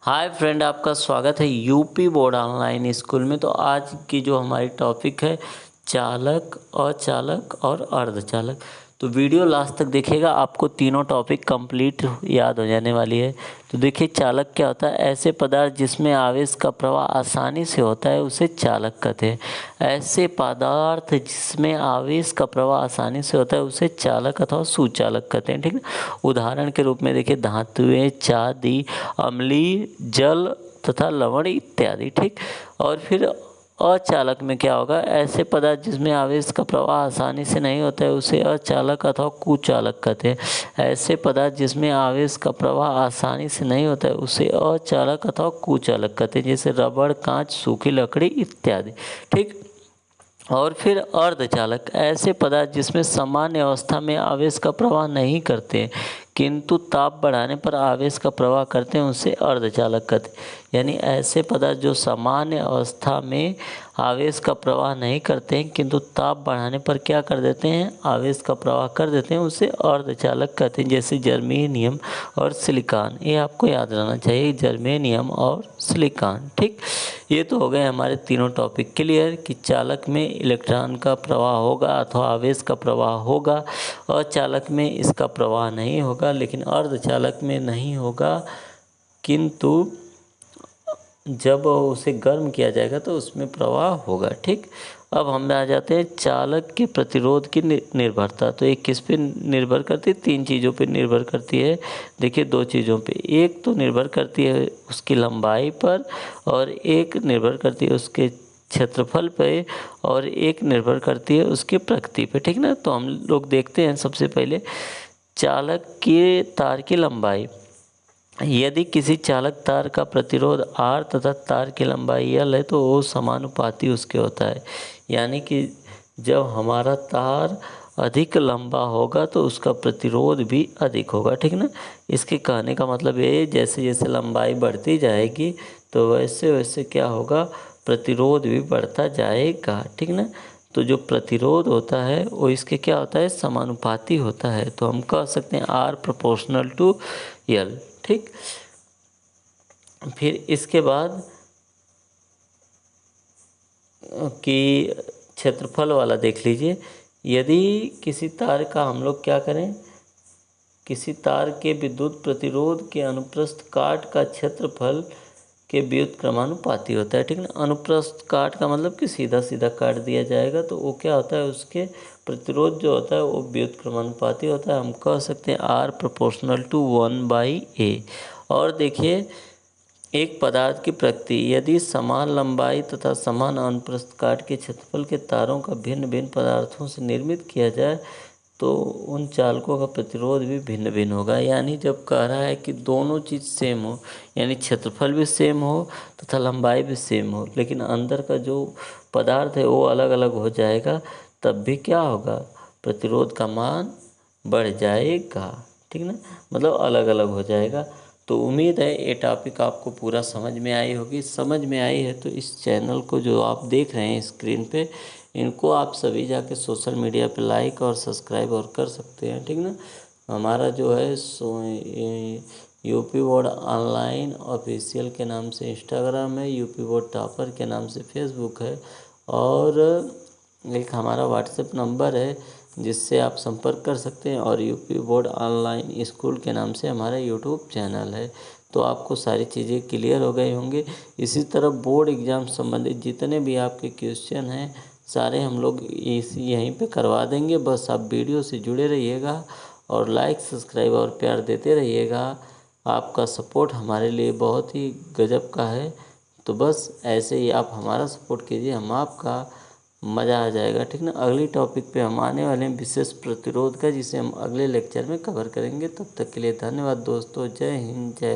Hi friend, आपका स्वागत है यूपी बोर्ड ऑनलाइन स्कूल में। तो आज की जो हमारी टॉपिक है चालक, अचालक और अर्धचालक। तो वीडियो लास्ट तक देखिएगा, आपको तीनों टॉपिक कंप्लीट याद हो जाने वाली है। तो देखिए चालक क्या होता है। ऐसे पदार्थ जिसमें आवेश का प्रवाह आसानी से होता है उसे चालक कहते हैं। ऐसे पदार्थ जिसमें आवेश का प्रवाह आसानी से होता है उसे चालक अथवा सुचालक कहते हैं। ठीक है, उदाहरण के रूप में देखिए धातुएं, चांदी, अम्लीय जल तथा लवण इत्यादि। ठीक, और फिर अचालक में क्या होगा। ऐसे पदार्थ जिसमें आवेश का प्रवाह आसानी से नहीं होता है उसे अचालक अथवा कुचालक कहते हैं। ऐसे पदार्थ जिसमें आवेश का प्रवाह आसानी से नहीं होता है उसे अचालक अथवा कुचालक कहते हैं, जैसे रबड़, कांच, सूखी लकड़ी इत्यादि। ठीक, और फिर अर्धचालक ऐसे पदार्थ जिसमें सामान्य अवस्था में आवेश का प्रवाह नहीं करते किंतु ताप बढ़ाने पर आवेश का प्रवाह करते हैं उसे अर्धचालक कहते हैं। यानी ऐसे पदार्थ जो सामान्य अवस्था में आवेश का प्रवाह नहीं करते हैं किंतु ताप बढ़ाने पर क्या कर देते हैं, आवेश का प्रवाह कर देते हैं, उसे अर्धचालक कहते हैं, जैसे जर्मेनियम और सिलिकॉन। ये आपको याद रहना चाहिए, जर्मेनियम और सिलिकॉन। ठीक, ये तो हो गए हमारे तीनों टॉपिक क्लियर कि चालक में इलेक्ट्रॉन का प्रवाह होगा अथवा आवेश का प्रवाह होगा, और चालक में इसका प्रवाह नहीं होगा, लेकिन अर्धचालक में नहीं होगा, किंतु जब उसे गर्म किया जाएगा तो उसमें प्रवाह होगा। ठीक, अब हम आ जाते हैं चालक के प्रतिरोध की निर्भरता। तो एक किस पे निर्भर करती है, तीन चीज़ों पे निर्भर करती है। देखिए दो चीज़ों पे, एक तो निर्भर करती है उसकी लंबाई पर और एक निर्भर करती है उसके क्षेत्रफल पे और एक निर्भर करती है उसकी प्रकृति पे। ठीक ना, तो हम लोग देखते हैं सबसे पहले चालक के तार की लंबाई। यदि किसी चालक तार का प्रतिरोध R तथा तार की लंबाई L है तो वो समानुपाती उसके होता है। यानी कि जब हमारा तार अधिक लंबा होगा तो उसका प्रतिरोध भी अधिक होगा। ठीक ना, इसके कहने का मतलब ये है जैसे जैसे लंबाई बढ़ती जाएगी तो वैसे वैसे क्या होगा, प्रतिरोध भी बढ़ता जाएगा। ठीक ना, तो जो प्रतिरोध होता है वो इसके क्या होता है, समानुपाती होता है। तो हम कह सकते हैं R प्रोपोर्शनल टू L। ठीक, फिर इसके बाद कि क्षेत्रफल वाला देख लीजिए। यदि किसी तार का हम लोग क्या करें, किसी तार के विद्युत प्रतिरोध के अनुप्रस्थ काट का क्षेत्रफल के व्युत्क्रमानुपाती होता है। ठीक ना, अनुप्रस्थ काट का मतलब कि सीधा सीधा काट दिया जाएगा तो वो क्या होता है, उसके प्रतिरोध जो होता है वो व्युत्क्रमानुपाती होता है। हम कह सकते हैं R प्रोपोर्शनल टू 1/A। और देखिए एक पदार्थ की प्रकृति, यदि समान लंबाई तथा समान अनुप्रस्थ काट के क्षेत्रफल के तारों का भिन्न भिन्न पदार्थों से निर्मित किया जाए तो उन चालकों का प्रतिरोध भी भिन्न भिन्न होगा। यानी जब कह रहा है कि दोनों चीज़ सेम हो, यानी क्षेत्रफल भी सेम हो तथा लंबाई भी सेम हो, लेकिन अंदर का जो पदार्थ है वो अलग अलग हो जाएगा, तब भी क्या होगा, प्रतिरोध का मान बढ़ जाएगा। ठीक ना, मतलब अलग अलग हो जाएगा। तो उम्मीद है ये टॉपिक आपको पूरा समझ में आई होगी। समझ में आई है तो इस चैनल को जो आप देख रहे हैं स्क्रीन पे, इनको आप सभी जाके सोशल मीडिया पे लाइक और सब्सक्राइब और कर सकते हैं। ठीक ना, हमारा जो है यूपी बोर्ड ऑनलाइन ऑफिशियल के नाम से इंस्टाग्राम है, यूपी बोर्ड टॉपर के नाम से फेसबुक है, और एक हमारा व्हाट्सएप नंबर है जिससे आप संपर्क कर सकते हैं, और यूपी बोर्ड ऑनलाइन स्कूल के नाम से हमारा यूट्यूब चैनल है। तो आपको सारी चीज़ें क्लियर हो गई होंगी। इसी तरह बोर्ड एग्ज़ाम संबंधित जितने भी आपके क्वेश्चन हैं सारे हम लोग यहीं पे करवा देंगे। बस आप वीडियो से जुड़े रहिएगा और लाइक, सब्सक्राइब और प्यार देते रहिएगा। आपका सपोर्ट हमारे लिए बहुत ही गजब का है। तो बस ऐसे ही आप हमारा सपोर्ट कीजिए, हम आपका, मज़ा आ जाएगा। ठीक ना, अगली टॉपिक पे हम आने वाले हैं विशेष प्रतिरोध का, जिसे हम अगले लेक्चर में कवर करेंगे। तब तक के लिए धन्यवाद दोस्तों। जय हिंद, जय